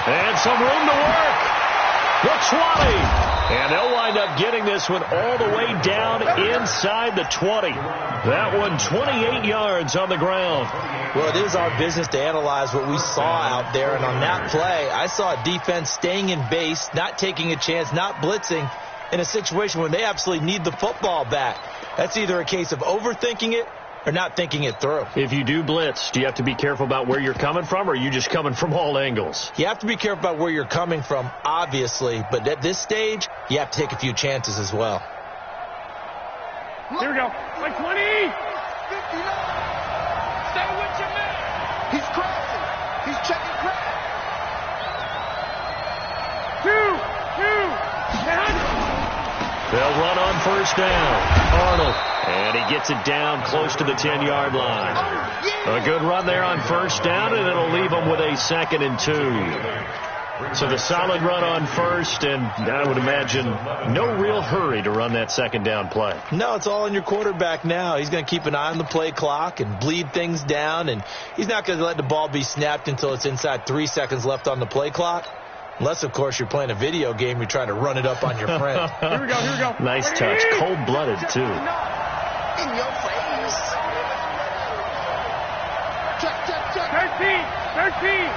And some room to work. The 20. And they'll wind up getting this one all the way down inside the 20. That one 28 yards on the ground. Well, it is our business to analyze what we saw out there. And on that play, I saw a defense staying in base, not taking a chance, not blitzing in a situation when they absolutely need the football back. That's either a case of overthinking it or not thinking it through. If you do blitz, do you have to be careful about where you're coming from, or are you just coming from all angles? You have to be careful about where you're coming from, obviously, but at this stage, you have to take a few chances as well. Here we go. Like 20. 59. Stay with your man. He's crossing. He's checking crack. 2. They'll run on first down. Arnold. And he gets it down close to the 10-yard line. A good run there on first down, and it'll leave them with a 2nd and 2. So the solid run on first, and I would imagine no real hurry to run that 2nd down play. No, it's all on your quarterback now. He's going to keep an eye on the play clock and bleed things down, and he's not going to let the ball be snapped until it's inside 3 seconds left on the play clock. Unless, of course, you're playing a video game, you're trying to run it up on your friend. Here we go. Nice touch. Cold-blooded, too. In your face. 13.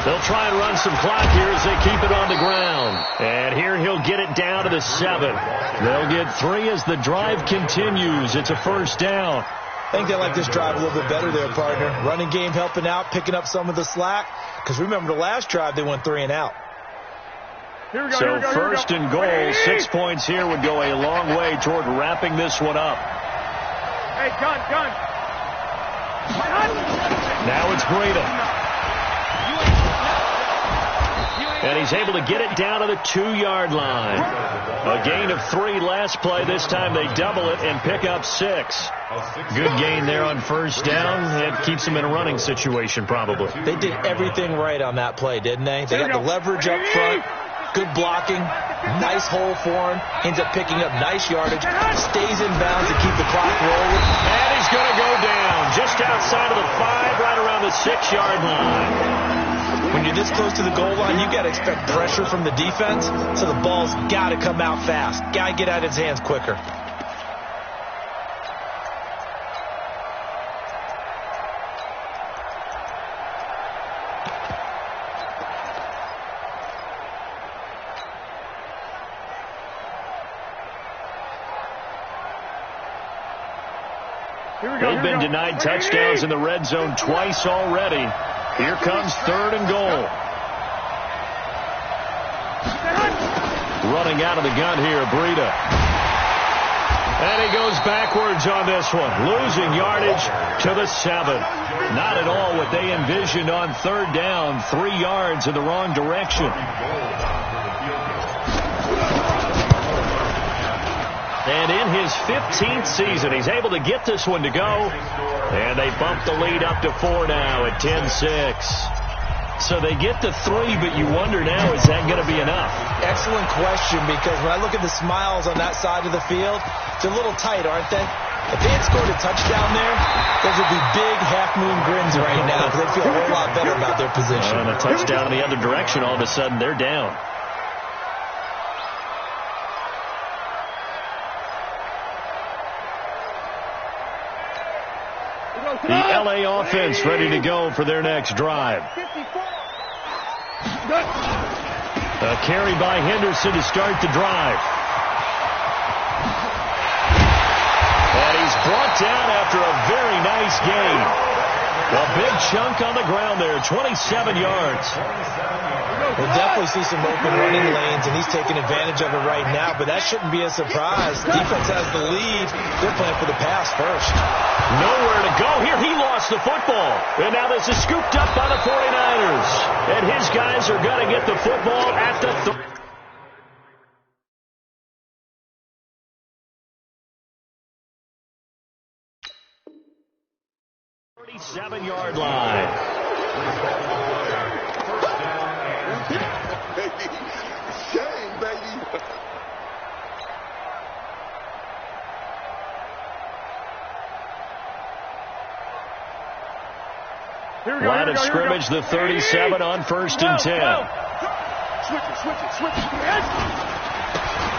They'll try and run some clock here as they keep it on the ground. And here he'll get it down to the 7. They'll get 3 as the drive continues. It's a first down. I think they like this drive a little bit better there, partner. Running game helping out, picking up some of the slack. Because remember the last drive, they went 3 and out. Here we go, so first and goal, 6 points here would go a long way toward wrapping this one up. Hey, gun. Now it's Breida. And he's able to get it down to the 2-yard line. A gain of 3 last play. This time they double it and pick up 6. Good gain there on first down. It keeps them in a running situation probably. They did everything right on that play, didn't they? They got the leverage up front. Good blocking. Nice hole for him. Ends up picking up nice yardage. Stays in bounds to keep the clock rolling. And he's going to go down just outside of the 5, right around the 6-yard line. When you're this close to the goal line, you got to expect pressure from the defense, so the ball's got to come out fast. Got to get out of his hands quicker. They've been denied touchdowns in the red zone twice already. Here comes 3rd and goal. Running out of the gun here, Breida. And he goes backwards on this one, losing yardage to the 7. Not at all what they envisioned on 3rd down, 3 yards in the wrong direction. And in his 15th season, he's able to get this one to go. And they bump the lead up to 4 now at 10-6. So they get to 3, but you wonder now, is that going to be enough? Excellent question, because when I look at the smiles on that side of the field, it's a little tight, aren't they? If they had scored a touchdown there, those would be big half-moon grins right now because they feel a whole lot better about their position. And a touchdown in the other direction, all of a sudden they're down. The LA offense ready to go for their next drive. A carry by Henderson to start the drive. And he's brought down after a very nice gain. A big chunk on the ground there, 27 yards. We'll definitely see some open running lanes, and he's taking advantage of it right now, but that shouldn't be a surprise. Defense has the lead. They're playing for the pass first. Nowhere to go here. He lost the football. And now this is scooped up by the 49ers. And his guys are going to get the football at the 37-yard line. Shame, baby. Line of scrimmage, the 37 on 1st and 10. Switch it.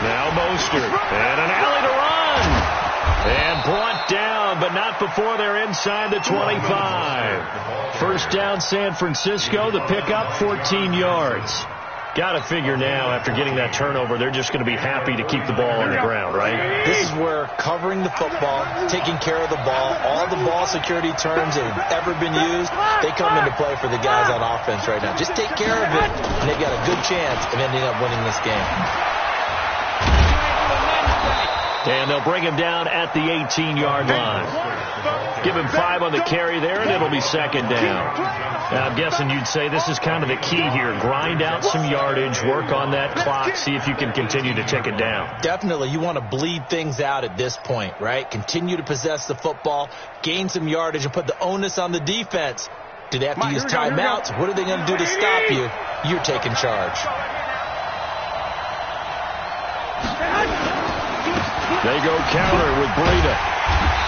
Now Mostert. And an alley to run. And brought down, but not before they're inside the 25. First down, San Francisco. The pickup, 14 yards. Got to figure now, after getting that turnover, they're just going to be happy to keep the ball on the ground, right? This is where covering the football, taking care of the ball, all the ball security terms that have ever been used, they come into play for the guys on offense right now. Just take care of it, and they've got a good chance of ending up winning this game. And they'll bring him down at the 18-yard line. Give him 5 on the carry there, and it'll be 2nd down. Now, I'm guessing you'd say this is kind of the key here. Grind out some yardage, work on that clock, see if you can continue to tick it down. Definitely. You want to bleed things out at this point, right? Continue to possess the football, gain some yardage, and put the onus on the defense. Do they have to use timeouts? What are they going to do to stop you? You're taking charge. They go counter with Breida.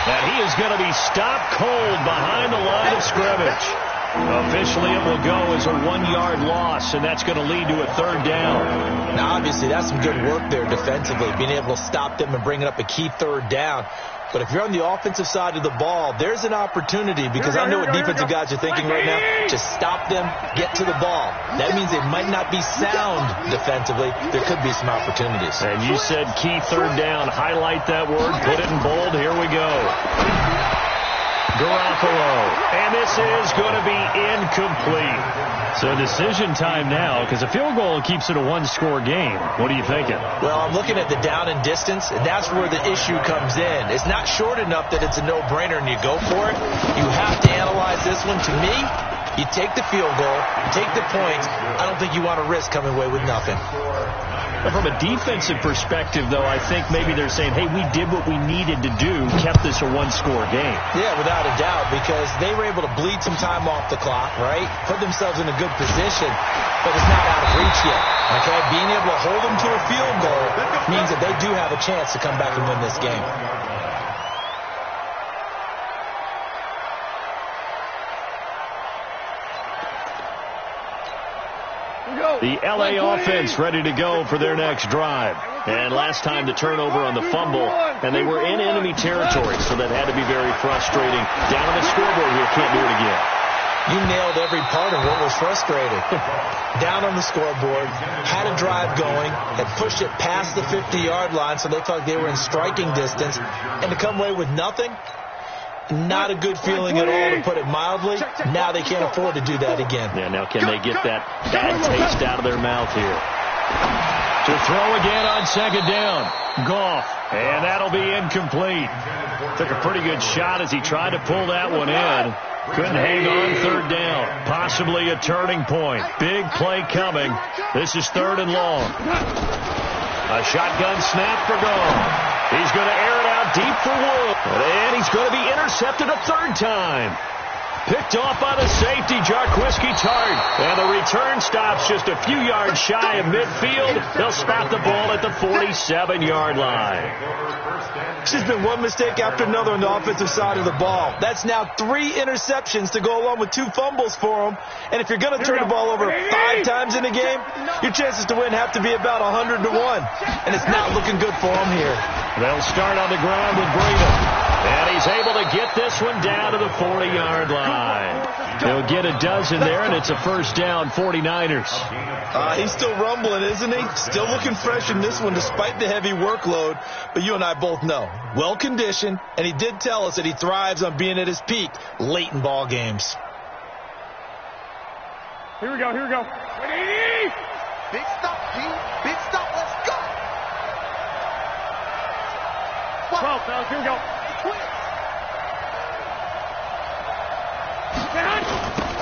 And he is going to be stopped cold behind the line of scrimmage. Officially, it will go as a 1-yard loss, and that's going to lead to a 3rd down. Now, obviously, that's some good work there defensively, being able to stop them and bringing up a key 3rd down. But if you're on the offensive side of the ball, there's an opportunity, because I know what defensive guys are thinking right now. Just stop them, get to the ball. That means they might not be sound defensively. There could be some opportunities. And you said key 3rd down. Highlight that word. Put it in bold. Here we go. Garoppolo. And this is going to be incomplete. So decision time now, because a field goal keeps it a 1-score game. What are you thinking? Well, I'm looking at the down and distance, and that's where the issue comes in. It's not short enough that it's a no-brainer and you go for it. You have to analyze this one. To me, you take the field goal, take the points. I don't think you want to risk coming away with nothing. From a defensive perspective, though, I think maybe they're saying, hey, we did what we needed to do, kept this a 1-score game. Yeah, without a doubt, because they were able to bleed some time off the clock, right? Put themselves in a good position, but it's not out of reach yet. Okay, being able to hold them to a field goal means that they do have a chance to come back and win this game. The LA offense ready to go for their next drive. And last time the turnover on the fumble, and they were in enemy territory, so that had to be very frustrating. Down on the scoreboard here, can't do it again. You nailed every part of what was frustrating. Down on the scoreboard, had a drive going, had pushed it past the 50-yard line, so they felt like they were in striking distance, and to come away with nothing, not a good feeling at all, to put it mildly. Now they can't afford to do that again. Yeah, now can they get that bad taste out of their mouth here? To throw again on 2nd down. Goff, and that'll be incomplete. Took a pretty good shot as he tried to pull that one in. Couldn't hang on 3rd down. Possibly a turning point. Big play coming. This is 3rd and long. A shotgun snap for Goff. He's going to air it out deep for Wood. And he's going to be intercepted a 3rd time. Picked off by the safety, Jarquiski Tart. And the return stops just a few yards shy of midfield. They'll spot the ball at the 47-yard line. It's just been one mistake after another on the offensive side of the ball. That's now 3 interceptions to go along with 2 fumbles for them. And if you're going to turn the ball over 5 times in a game, your chances to win have to be about 100 to 1. And it's not looking good for them here. They'll start on the ground with Breida. And he's able to get this one down to the 40-yard line. He'll get a dozen there, and it's a first down, 49ers. He's still rumbling, isn't he? Still looking fresh in this one despite the heavy workload. But you and I both know, well-conditioned, and he did tell us that he thrives on being at his peak late in ball games. Here we go, here we go. 180! Big stop, G. Big stop. Let's go. 12, fellas, here we go.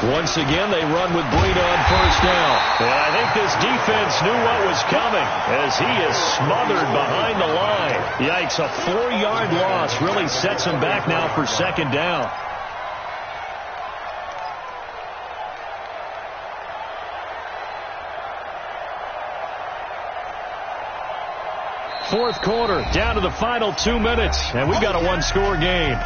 Once again, they run with Breida on first down. And I think this defense knew what was coming as he is smothered behind the line. Yikes, a 4-yard loss really sets him back now for second down. Fourth quarter, down to the final 2 minutes, and we've got a one-score game.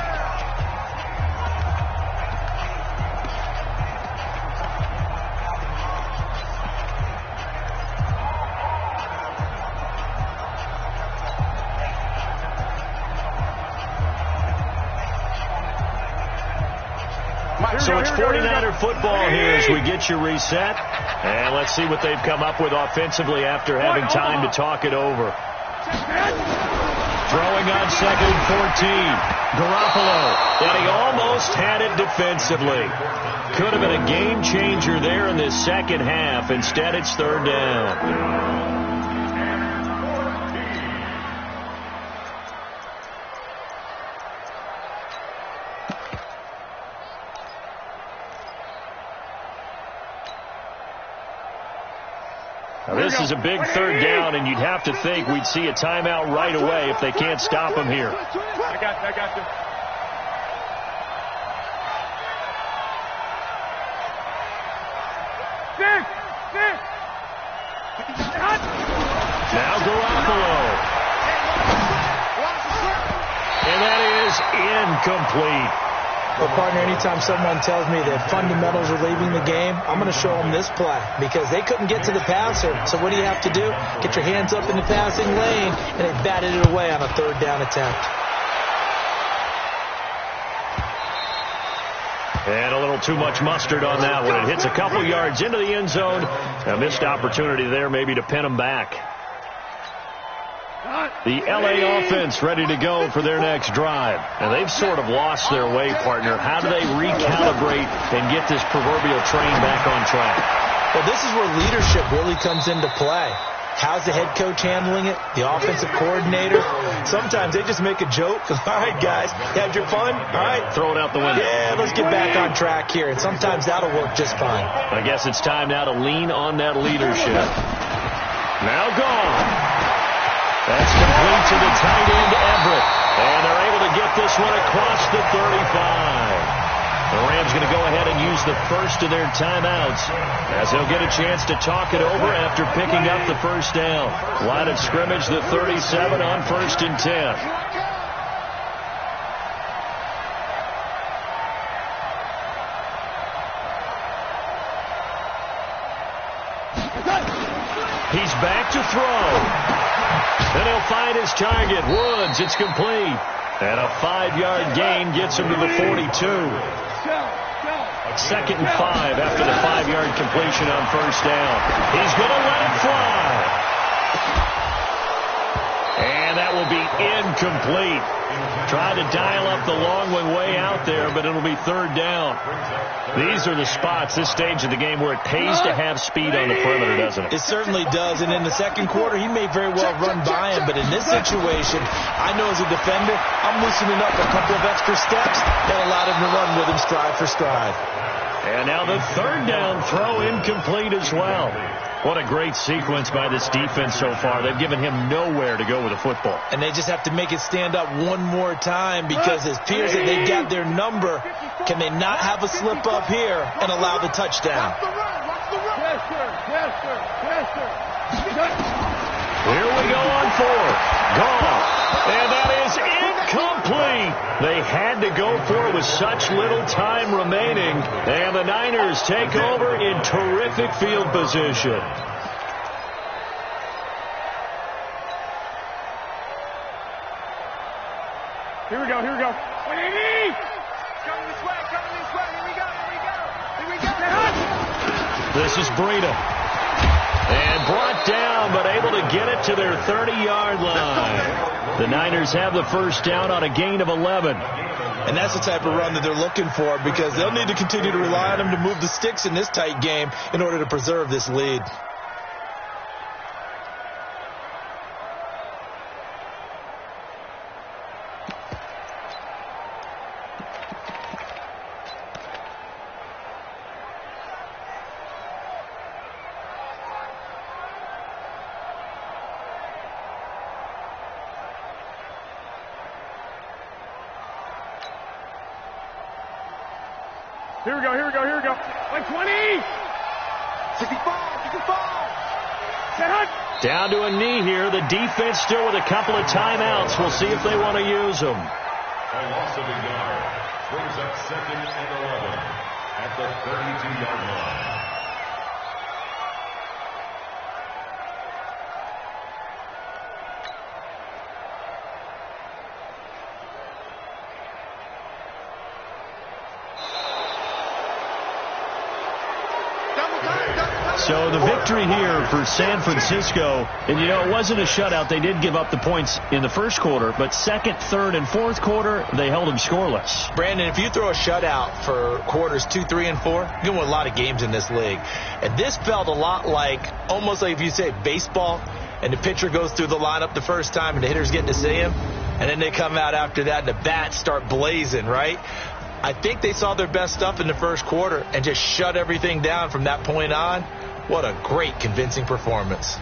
So it's 49er football here as we get you reset. And let's see what they've come up with offensively after having time to talk it over. Throwing on second and 14. Garoppolo. And he almost had it defensively. Could have been a game changer there in this second half. Instead, it's third down. Now, this is a big third down, and you'd have to think we'd see a timeout right away if they can't stop him here. I got you. Six. Now Garoppolo. And that is incomplete. Well, partner, anytime someone tells me that fundamentals are leaving the game, I'm going to show them this play because they couldn't get to the passer. So what do you have to do? Get your hands up in the passing lane, and they batted it away on a third down attempt. And a little too much mustard on that one. It hits a couple yards into the end zone. A missed opportunity there maybe to pin them back. The L.A. offense ready to go for their next drive. And they've sort of lost their way, partner. How do they recalibrate and get this proverbial train back on track? Well, this is where leadership really comes into play. How's the head coach handling it? The offensive coordinator? Sometimes they just make a joke. All right, guys, you had your fun? All right. Throw it out the window. Yeah, let's get back on track here. And sometimes that'll work just fine. I guess it's time now to lean on that leadership. Now gone. That's complete to the tight end, Everett. And they're able to get this one across the 35. The Rams going to go ahead and use the first of their timeouts as they'll get a chance to talk it over after picking up the first down. Line of scrimmage, the 37 on 1st and 10. He's back to throw. And he'll find his target. Woods, it's complete. And a 5-yard gain gets him to the 42. 2nd and 5 after the 5-yard completion on first down. He's going to let it fly. And that will be incomplete. Tried to dial up the long one way out there, but it'll be third down. These are the spots, this stage of the game, where it pays to have speed on the perimeter, doesn't it? It certainly does. And in the second quarter, he may very well run by him. But in this situation, I know as a defender, I'm loosening up a couple of extra steps that allowed him to run with him stride for stride. And now the third down throw incomplete as well. What a great sequence by this defense so far. They've given him nowhere to go with the football. And they just have to make it stand up one more time because it appears that they've got their number Can they not have a slip up here and allow the touchdown? Yes, sir. Yes, sir. Yes, sir. Here we go on fourth. Gone. And that is incomplete. They had to go for it with such little time remaining. And the Niners take over in terrific field position. Here we go. 180. Coming this way. Here we go. This is Breida. And brought down, but able to get it to their 30-yard line. The Niners have the first down on a gain of 11. And that's the type of run that they're looking for, because they'll need to continue to rely on them to move the sticks in this tight game in order to preserve this lead. Here we go. 120. 65. Set hunt. Down to a knee here. The defense still with a couple of timeouts. We'll see if they want to use them. A loss of a yard brings up 2nd and 11 at the 32-yard line. So the victory here for San Francisco, and it wasn't a shutout. They did give up the points in the first quarter, but second, third, and fourth quarter, they held them scoreless. Brandon, if you throw a shutout for quarters 2, 3, and 4, you're going to win a lot of games in this league. And this felt a lot almost like if you say baseball, and the pitcher goes through the lineup the first time, and the hitters get to see him, and then they come out after that, and the bats start blazing, right? I think they saw their best stuff in the first quarter and just shut everything down from that point on. What a great, convincing performance.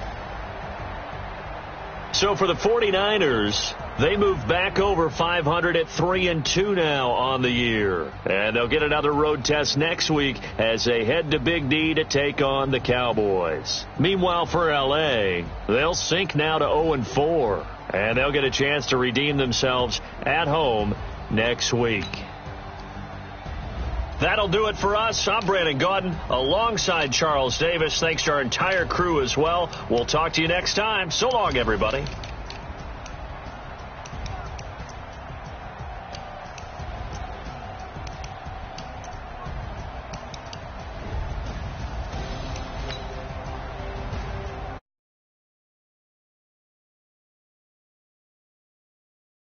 So for the 49ers, they move back over 500 at 3-2 now on the year. And they'll get another road test next week as they head to Big D to take on the Cowboys. Meanwhile, for L.A., they'll sink now to 0-4. And they'll get a chance to redeem themselves at home next week. That'll do it for us. I'm Brandon Gaudin alongside Charles Davis. Thanks to our entire crew as well. We'll talk to you next time. So long, everybody.